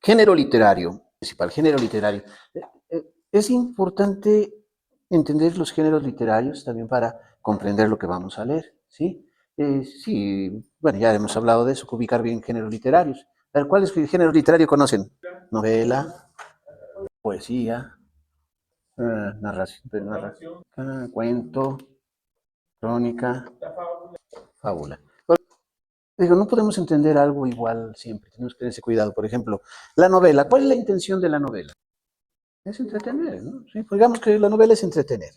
Género literario, principal, género literario. Es importante entender los géneros literarios también para comprender lo que vamos a leer, ¿sí? Sí, bueno, ya hemos hablado de eso, ubicar bien géneros literarios. A ver, ¿cuáles géneros literarios conocen? Novela, poesía, narración, cuento, crónica, fábula. Digo, no podemos entender algo igual siempre, tenemos que tener ese cuidado. Por ejemplo, la novela, ¿cuál es la intención de la novela? Es entretener, ¿no? Sí, pues digamos que la novela es entretener.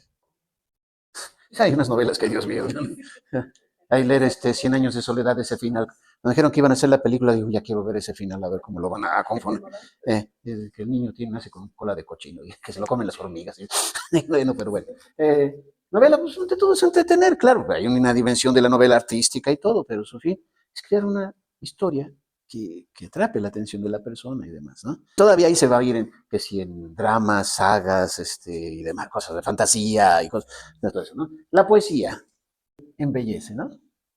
Hay unas novelas que, Dios mío, hay leer 100 años de soledad, ese final. Me dijeron que iban a hacer la película, digo, ya quiero ver ese final, a ver cómo lo van a confundir. Que el niño nace con cola de cochino, y que se lo comen las hormigas. Bueno, pero bueno. Novela, pues ante todo es entretener, claro, hay una dimensión de la novela artística y todo, pero su fin es crear una historia que atrape la atención de la persona y demás, ¿no? Todavía ahí se va a ir en, que si en dramas, sagas, y demás, cosas de fantasía y cosas, de todo eso, ¿no? La poesía embellece, ¿no?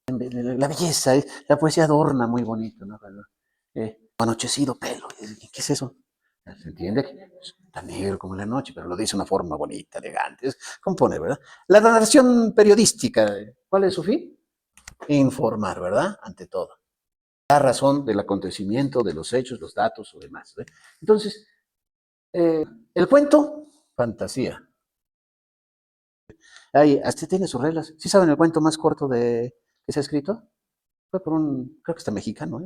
La belleza, la poesía adorna muy bonito, ¿no? Anochecido pelo, ¿qué es eso? ¿Se entiende? Está negro como la noche, pero lo dice de una forma bonita, elegante, compone, ¿verdad? La narración periodística, ¿cuál es su fin? Informar, ¿verdad? Ante todo. La razón del acontecimiento, de los hechos, los datos o demás. ¿eh? Entonces, el cuento, fantasía. Ahí, hasta tiene sus reglas. ¿Sí saben el cuento más corto que se ha escrito? Fue por creo que está mexicano.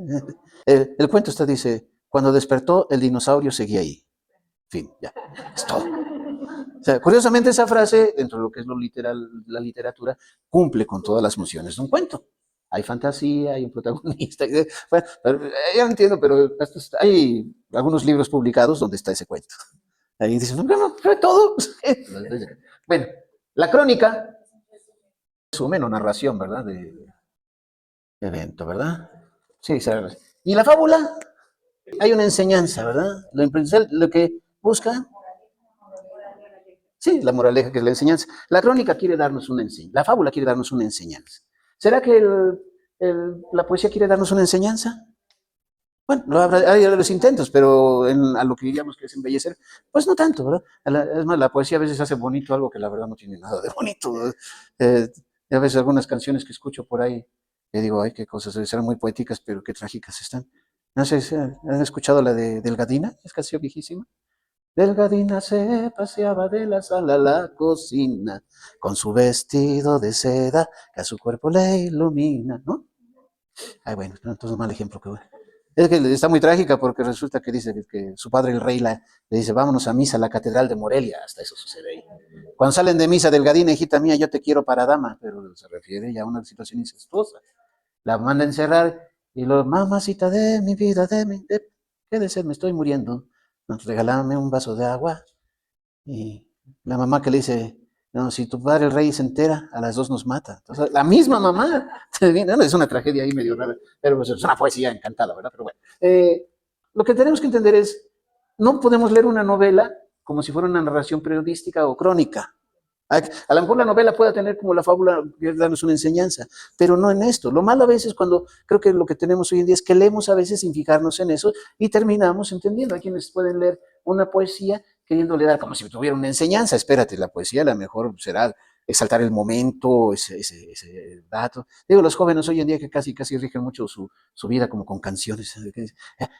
¿eh? El cuento dice, cuando despertó, el dinosaurio seguía ahí. Fin, ya. Es todo. O sea, curiosamente esa frase, dentro de lo que es lo literal, la literatura, cumple con todas las funciones de un cuento. Hay fantasía, hay un protagonista. Bueno, ya no entiendo, pero hay algunos libros publicados donde está ese cuento. Ahí dicen, no, no, fue todo. Bueno, la crónica, resumen o narración, ¿verdad? De evento, ¿verdad? Sí, ¿sabes? Y la fábula, hay una enseñanza, ¿verdad? Lo que busca, sí, la moraleja que es la enseñanza. La crónica quiere darnos una enseñanza, la fábula quiere darnos una enseñanza. ¿Será que la poesía quiere darnos una enseñanza? Bueno, hay los intentos, pero a lo que diríamos que es embellecer, pues no tanto, ¿verdad? Es más, la poesía a veces hace bonito algo que la verdad no tiene nada de bonito. Eh, a veces algunas canciones que escucho por ahí, le digo, ay, qué cosas, serán muy poéticas, pero qué trágicas están. No sé, ¿han escuchado la de Delgadina? Es canción viejísima. Delgadina se paseaba de la sala a la cocina con su vestido de seda que a su cuerpo le ilumina, ¿no? Ay, bueno, entonces mal ejemplo que es que está muy trágica porque resulta que dice que su padre, el rey, le dice, vámonos a misa a la catedral de Morelia, hasta eso sucede ahí. Cuando salen de misa, Delgadina, hijita mía, yo te quiero para dama, pero se refiere ya a una situación incestuosa. La manda a encerrar y lo, mamacita de mi vida, ¿qué de ser? Me estoy muriendo. Regálame un vaso de agua. Y la mamá que le dice, no, si tu padre el rey se entera, a las dos nos mata. Entonces, la misma mamá, no, es una tragedia ahí medio rara, pero pues, es una poesía encantada, ¿verdad? Pero bueno, lo que tenemos que entender es, no podemos leer una novela como si fuera una narración periodística o crónica. A lo mejor la novela pueda tener como la fábula, darnos una enseñanza, pero no en esto. Lo malo a veces cuando creo que lo que tenemos hoy en día es que leemos a veces sin fijarnos en eso y terminamos entendiendo. Hay quienes pueden leer una poesía queriéndole dar como si tuviera una enseñanza. Espérate, la poesía a lo mejor será exaltar el momento, ese dato. Digo, los jóvenes hoy en día que casi rigen mucho su vida como con canciones.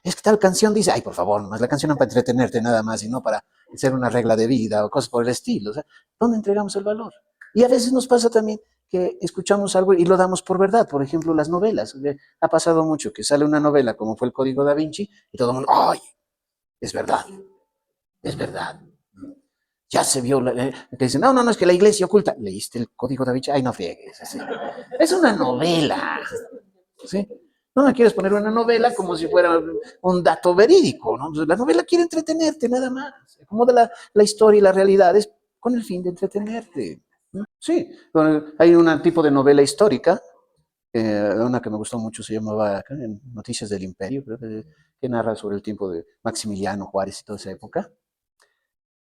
Es que tal canción dice, ay, por favor, nomás la canción no para entretenerte nada más, sino para ser una regla de vida o cosas por el estilo. O sea, ¿dónde entregamos el valor? Y a veces nos pasa también que escuchamos algo y lo damos por verdad. Por ejemplo, las novelas. Ha pasado mucho que sale una novela como fue El Código Da Vinci y todo el mundo, ¡ay! Es verdad, es verdad. Ya se vio, que dicen, no, no, no, es que la iglesia oculta. ¿Leíste el Código Da Vinci? Ay, no friegues. Es una novela. ¿Sí? No me quieres poner una novela como si fuera un dato verídico, ¿no? La novela quiere entretenerte, nada más. Como de la historia y la realidad es con el fin de entretenerte. Sí, hay un tipo de novela histórica, una que me gustó mucho se llamaba Noticias del Imperio, creo que narra sobre el tiempo de Maximiliano Juárez y toda esa época,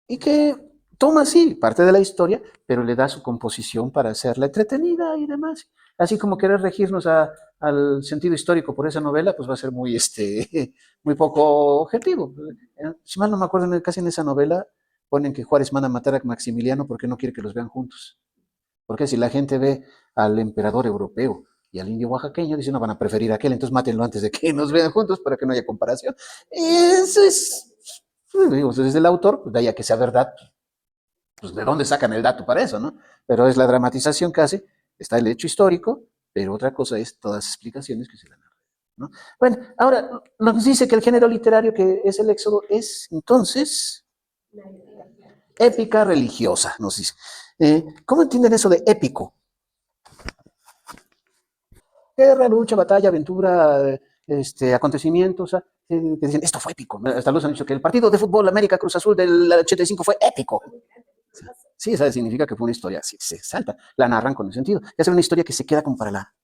y que toma, sí, parte de la historia, pero le da su composición para hacerla entretenida y demás. Así como querer regirnos al sentido histórico por esa novela, pues va a ser muy, muy poco objetivo. Si mal no me acuerdo, casi en esa novela ponen que Juárez manda a matar a Maximiliano porque no quiere que los vean juntos. Porque si la gente ve al emperador europeo y al indio oaxaqueño, dicen, no, van a preferir a aquel, entonces mátenlo antes de que nos vean juntos para que no haya comparación. Y eso es, pues, digo, desde el autor, pues, de ahí a que sea verdad, pues de dónde sacan el dato para eso, ¿no? Pero es la dramatización que hace, está el hecho histórico, pero otra cosa es todas las explicaciones que se dan. ¿No? Bueno, ahora nos dice que el género literario que es el Éxodo es entonces épica religiosa, nos dice. ¿Cómo entienden eso de épico? Guerra, lucha, batalla, aventura, acontecimientos, que dicen, esto fue épico. Hasta los han dicho que el partido de fútbol América Cruz Azul del 85 fue épico. Sí, eso significa que fue una historia, sí, se salta, la narran con el sentido. Es una historia que se queda como para la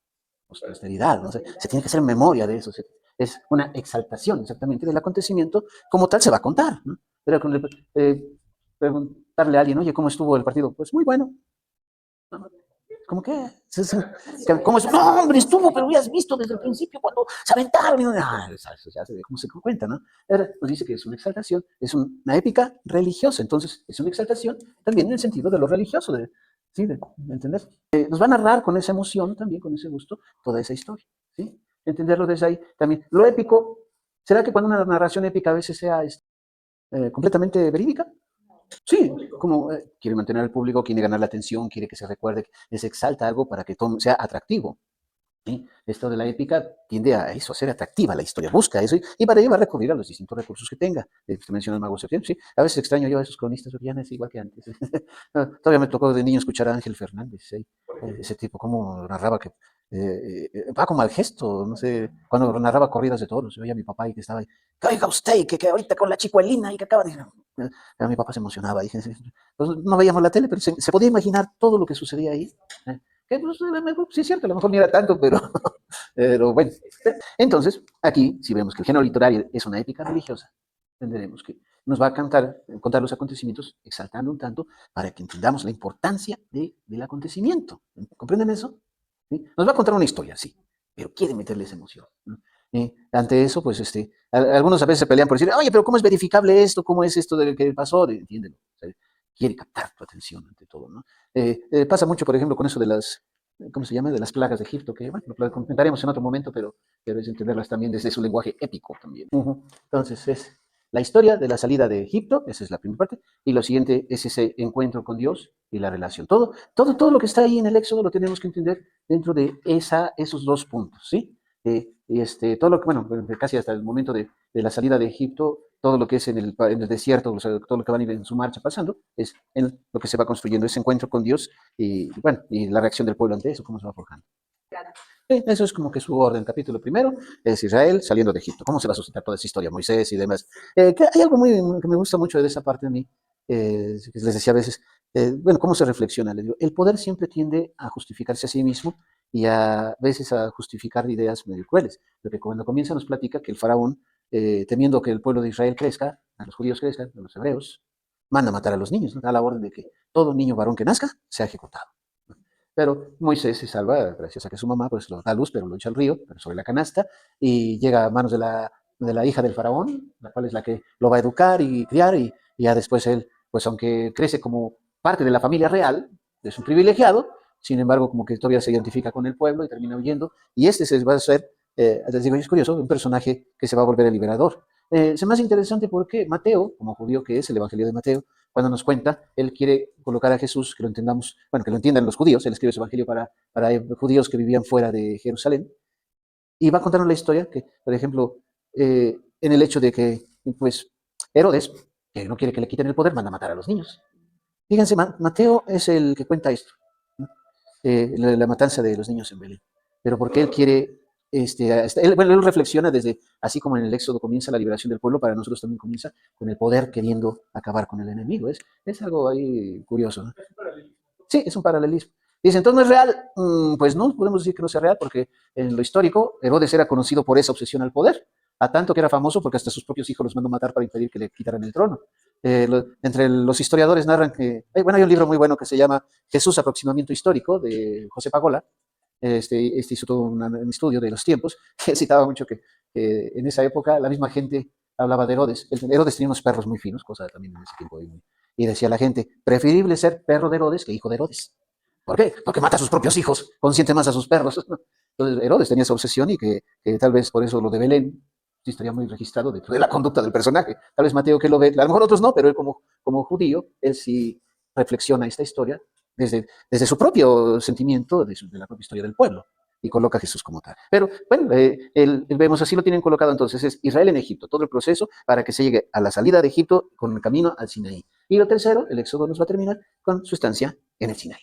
posteridad, ¿no? Se tiene que hacer memoria de eso. Es una exaltación exactamente del acontecimiento, como tal se va a contar, ¿no? Pero preguntarle a alguien, oye, ¿cómo estuvo el partido? Pues muy bueno. ¿Cómo que? ¿Cómo es? No, hombre, estuvo, pero hubieras visto desde el principio cuando se aventaron. Eso ya se ve cómo se cuenta, ¿no? Ahora nos dice que es una exaltación, es una épica religiosa, entonces es una exaltación también en el sentido de lo religioso, ¿sí? De entender. Nos va a narrar con esa emoción también, con ese gusto, toda esa historia, ¿sí? Entenderlo desde ahí también. Lo épico, ¿será que cuando una narración épica a veces sea completamente verídica? Sí, como quiere mantener al público, quiere ganar la atención, quiere que se recuerde, que se exalta algo para que todo sea atractivo. ¿Sí? Esto de la épica tiende a eso, a ser atractiva la historia, busca eso y para ello va a recurrir a los distintos recursos que tenga. Usted menciona el mago Septién, sí, a veces extraño yo a esos cronistas orianes igual que antes. Todavía me tocó de niño escuchar a Ángel Fernández, ¿sí? Ese tipo, como narraba que va como al gesto, no sé, cuando narraba corridas de toros, yo oía a mi papá y que estaba ahí, oiga usted, que ahorita con la chicuelina y que acaba de... Mi papá se emocionaba, y, pues, no veíamos la tele, pero se podía imaginar todo lo que sucedía ahí. Que pues, a lo mejor, sí es cierto, a lo mejor ni era tanto, pero bueno. Entonces, aquí, si vemos que el género literario es una épica religiosa, entenderemos que nos va a contar los acontecimientos exaltando un tanto para que entendamos la importancia del acontecimiento. ¿Comprenden eso? ¿Sí? Nos va a contar una historia, sí, pero quiere meterle esa emoción, ¿no? Ante eso, pues algunos a veces se pelean por decir, oye, pero ¿cómo es verificable esto? ¿Cómo es esto de que pasó? Entiéndelo. O sea, quiere captar tu atención ante todo, ¿no? Pasa mucho, por ejemplo, con eso de las, ¿cómo se llama? De las plagas de Egipto, que bueno, lo comentaremos en otro momento, pero es entenderlas también desde su lenguaje épico también. Entonces, es la historia de la salida de Egipto, esa es la primera parte, y lo siguiente es ese encuentro con Dios y la relación. Todo lo que está ahí en el Éxodo lo tenemos que entender dentro de esos dos puntos, ¿sí? Todo lo que, bueno, casi hasta el momento de la salida de Egipto, todo lo que es en el desierto, o sea, todo lo que van a ir en su marcha pasando, es en lo que se va construyendo, ese encuentro con Dios y, bueno, y la reacción del pueblo ante eso, cómo se va forjando. Eso es como que su orden. Capítulo primero es Israel saliendo de Egipto. ¿Cómo se va a sustentar toda esa historia? Moisés y demás. Que hay algo que me gusta mucho de esa parte de mí, que les decía a veces, bueno, ¿cómo se reflexiona? Les digo, el poder siempre tiende a justificarse a sí mismo y a veces a justificar ideas medio crueles. Porque cuando comienza nos platica que el faraón, temiendo que el pueblo de Israel crezca, a los judíos crezcan, a los hebreos, manda a matar a los niños, ¿no? Da la orden de que todo niño varón que nazca sea ejecutado. Pero Moisés se salva gracias a que su mamá pues lo da a luz, pero lo echa al río, pero sobre la canasta, y llega a manos de la hija del faraón, la cual es la que lo va a educar y criar, y ya después él, pues aunque crece como parte de la familia real, es un privilegiado, sin embargo como que todavía se identifica con el pueblo y termina huyendo, y se va a ser, les digo, es curioso, un personaje que se va a volver el liberador. Es más interesante porque Mateo, como judío que es, el Evangelio de Mateo, cuando nos cuenta, él quiere colocar a Jesús, que lo entendamos, bueno, que lo entiendan los judíos, él escribe su evangelio para judíos que vivían fuera de Jerusalén, y va a contarnos la historia que, por ejemplo, en el hecho de que, pues, Herodes, que no quiere que le quiten el poder, manda a matar a los niños. Fíjense, Mateo es el que cuenta esto, ¿no? La matanza de los niños en Belén, pero porque él quiere bueno, él reflexiona desde, así como en el Éxodo comienza la liberación del pueblo, para nosotros también comienza con el poder queriendo acabar con el enemigo. Es algo ahí curioso, ¿no? Sí, es un paralelismo. Dice, entonces no es real. Pues no, podemos decir que no sea real, porque en lo histórico, Herodes era conocido por esa obsesión al poder, a tanto que era famoso porque hasta sus propios hijos los mandó matar para impedir que le quitaran el trono. Entre los historiadores narran que, bueno, hay un libro muy bueno que se llama Jesús, aproximamiento histórico, de José Pagola. Este hizo todo un estudio de los tiempos. Él citaba mucho que en esa época la misma gente hablaba de Herodes. Herodes tenía unos perros muy finos, cosa también en ese tiempo. Y decía la gente, preferible ser perro de Herodes que hijo de Herodes. ¿Por qué? Porque mata a sus propios hijos, consiente más a sus perros. Entonces Herodes tenía esa obsesión y que tal vez por eso lo de Belén sí estaría muy registrado dentro de la conducta del personaje. Tal vez Mateo que lo ve, a lo mejor otros no, pero él como judío, él sí reflexiona esta historia desde su propio sentimiento, de la propia historia del pueblo, y coloca a Jesús como tal. Pero bueno, vemos así lo tienen colocado entonces, es Israel en Egipto, todo el proceso para que se llegue a la salida de Egipto con el camino al Sinaí. Y lo tercero, el Éxodo nos va a terminar con su estancia en el Sinaí.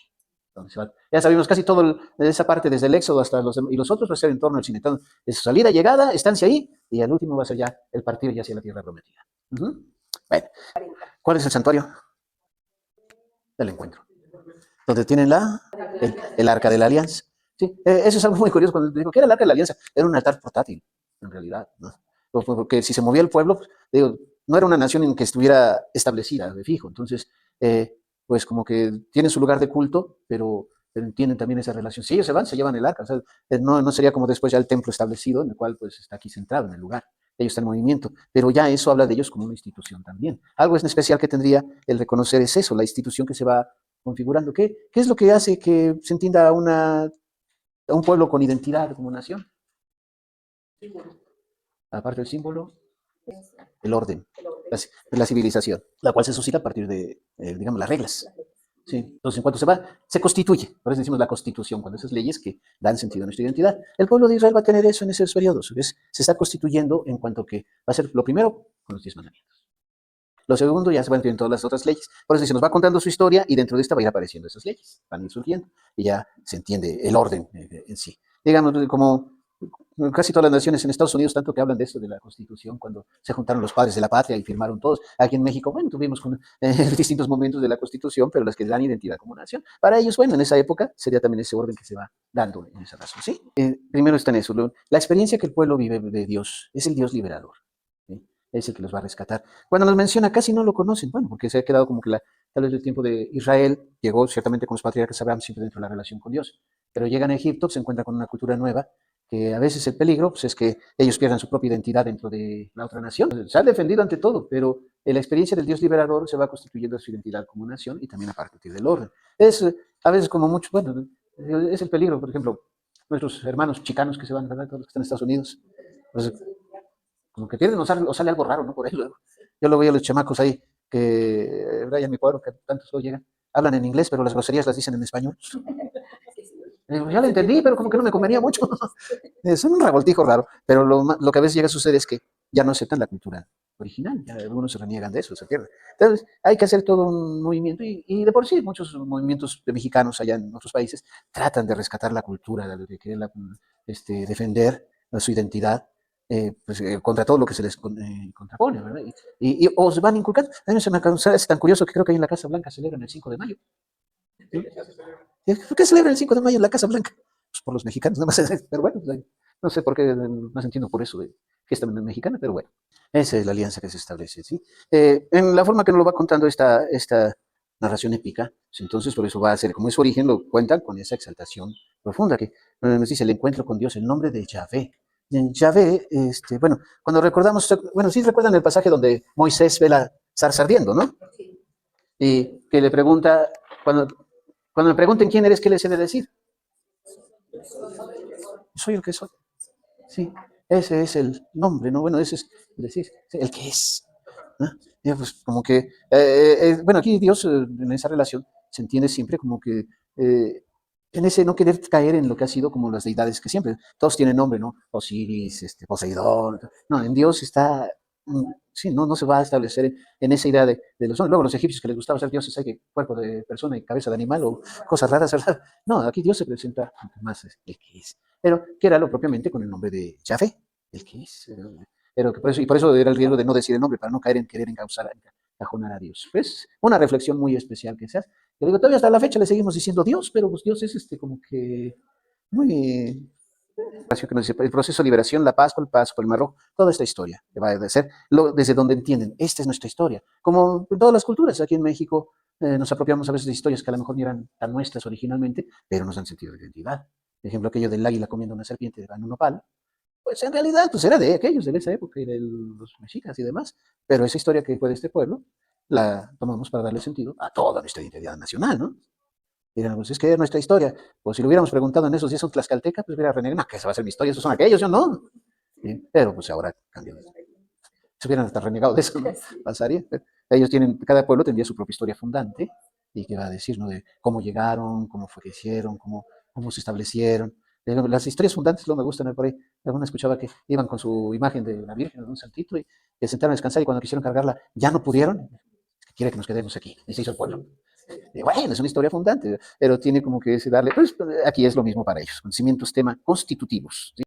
Ya sabemos casi todo esa parte, desde el Éxodo hasta y los otros va a ser en torno al Sinaí. Entonces, de su salida, llegada, estancia ahí, y al último va a ser ya el partir ya hacia la tierra prometida. Bueno, ¿cuál es el santuario del encuentro? Donde tienen el arca de la alianza. Sí, eso es algo muy curioso. Cuando digo, ¿qué era el arca de la alianza? Era un altar portátil, en realidad, ¿no? Porque si se movía el pueblo, digo, no era una nación en que estuviera establecida, de fijo. Entonces, pues como que tienen su lugar de culto, pero tienen también esa relación. Si ellos se van, se llevan el arca. O sea, no sería como después ya el templo establecido, en el cual pues está aquí centrado en el lugar. Ellos están en movimiento, pero ya eso habla de ellos como una institución también. Algo en especial que tendría el reconocer es eso, la institución que se va configurando. ¿Qué es lo que hace que se entienda a un pueblo con identidad como nación? Aparte del símbolo, el orden, la civilización, la cual se suscita a partir de, digamos, las reglas. Sí. Entonces, en cuanto se va, se constituye. Por eso decimos la constitución, cuando esas leyes que dan sentido a nuestra identidad. El pueblo de Israel va a tener eso en esos periodos. Se está constituyendo en cuanto que va a ser lo primero con los 10 mandamientos. Lo segundo ya se van a tener todas las otras leyes. Por eso se nos va contando su historia y dentro de esta va a ir apareciendo esas leyes, van a ir surgiendo y ya se entiende el orden en sí. Digamos, como casi todas las naciones en Estados Unidos, tanto que hablan de esto, de la Constitución, cuando se juntaron los padres de la patria y firmaron todos. Aquí en México, bueno, tuvimos distintos momentos de la Constitución, pero las que dan identidad como nación. Para ellos, bueno, en esa época sería también ese orden que se va dando en esa razón, ¿sí? Primero está en eso. La experiencia que el pueblo vive de Dios es el Dios liberador. ¿Sí? Es el que los va a rescatar. Cuando nos menciona, casi no lo conocen, bueno, porque se ha quedado como que tal vez el tiempo de Israel llegó ciertamente con los patriarcas Abraham siempre dentro de la relación con Dios, pero llegan a Egipto, se encuentran con una cultura nueva, que a veces el peligro pues, es que ellos pierdan su propia identidad dentro de la otra nación. Se han defendido ante todo, pero la experiencia del Dios liberador se va constituyendo su identidad como nación y también a partir del orden. Es a veces como mucho, bueno, es el peligro, por ejemplo, nuestros hermanos chicanos que se van, ¿verdad? Todos los que están en Estados Unidos, pues, como que pierden o sale algo raro, ¿no? Por ahí luego. Yo lo veo a los chamacos ahí, que Brian, mi cuadro, que tantos hoy llegan, hablan en inglés, pero las groserías las dicen en español. Ya lo entendí, pero como que no me convenía mucho. Es un revoltijo raro, pero lo que a veces llega a suceder es que ya no aceptan la cultura original, ya algunos se reniegan de eso, se pierde. Entonces, hay que hacer todo un movimiento y de por sí muchos movimientos de mexicanos allá en otros países tratan de rescatar la cultura, de querer defender su identidad, pues, contra todo lo que se les contrapone, ¿verdad? O se van inculcando. A mí se me causa, es tan curioso que creo que ahí en la Casa Blanca celebran el 5 de mayo. ¿Sí? ¿Por qué celebran el 5 de mayo en la Casa Blanca? Pues por los mexicanos, nada más. Pero bueno, no sé por qué, no entiendo por eso de fiesta mexicana, pero bueno, esa es la alianza que se establece, ¿sí? En la forma que nos lo va contando esta narración épica, pues entonces por eso va a ser, como es su origen, lo cuentan con esa exaltación profunda, que nos dice el encuentro con Dios, el nombre de Yahvé. Yahvé, bueno, cuando recordamos, bueno, sí recuerdan el pasaje donde Moisés ve la zarza ardiendo, ¿no? Y que le pregunta, cuando me pregunten quién eres, ¿qué les he de decir? Soy el que soy. Sí, ese es el nombre, ¿no? Bueno, ese es decir, el que es. ¿No? Pues como que, bueno, aquí Dios en esa relación se entiende siempre como que en ese no querer caer en lo que ha sido como las deidades que siempre, todos tienen nombre, ¿no? Osiris, Poseidón, no, en Dios está, sí, no se va a establecer en esa idea de los nombres. Luego los egipcios que les gustaba ser dioses, hay que cuerpo de persona y cabeza de animal o cosas raras, ¿verdad? No, aquí Dios se presenta más el que es, pero que era lo propiamente con el nombre de Yahvé, el que es. Pero que por eso era el riesgo de no decir el nombre, para no caer en querer encajonar a Dios. Es una reflexión muy especial que se hace. Yo digo, todavía hasta la fecha le seguimos diciendo Dios, pero pues Dios es como que muy, El proceso de liberación, la paz por el Marroco, toda esta historia que va a ser desde donde entienden, esta es nuestra historia. Como en todas las culturas, aquí en México nos apropiamos a veces de historias que a lo mejor no eran tan nuestras originalmente, pero nos dan sentido de identidad. Por ejemplo, aquello del águila comiendo una serpiente en un nopal, pues en realidad pues era de aquellos, de esa época y de los mexicas y demás. Pero esa historia que fue de este pueblo, la tomamos para darle sentido a toda nuestra identidad nacional, ¿no? Dirán, pues es que es nuestra historia. Pues si lo hubiéramos preguntado en esos días a un tlaxcalteca, pues hubiera renegado, no, que esa va a ser mi historia, esos son aquellos, yo no. ¿Sí? Pero pues ahora cambió. Se hubieran hasta renegado de eso, ¿no? Pasaría. Ellos tienen, cada pueblo tendría su propia historia fundante y que va a decir, ¿no? De cómo llegaron, cómo fue que hicieron, cómo se establecieron. Las historias fundantes luego me gustan por ahí. Alguna escuchaba que iban con su imagen de la Virgen en un santito y se sentaron a descansar y cuando quisieron cargarla ya no pudieron. Es que quiere que nos quedemos aquí. Y se hizo el pueblo. Y bueno, es una historia fundante, pero tiene como que darle, pues aquí es lo mismo para ellos, conocimientos tema constitutivos. ¿Sí?